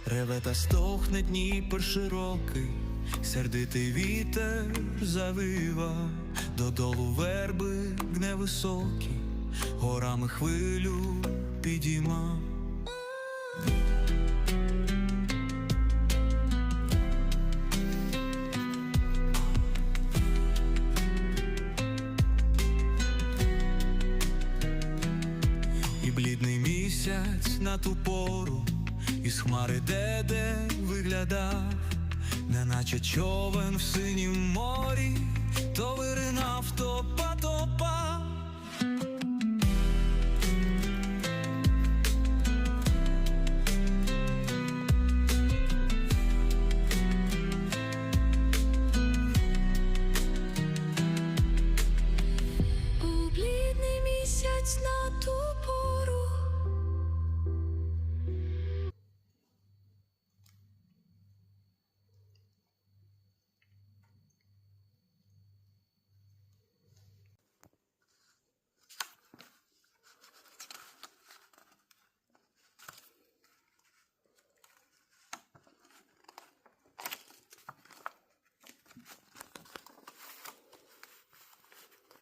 Реве та стохне Дніпр широкий, сердитий вітер завива, додолу верби гне високі, горами хвилю підійма. І блідний місяць на ту пору із хмари де виглядав, неначе човен в синім морі, то виринав, то потопав.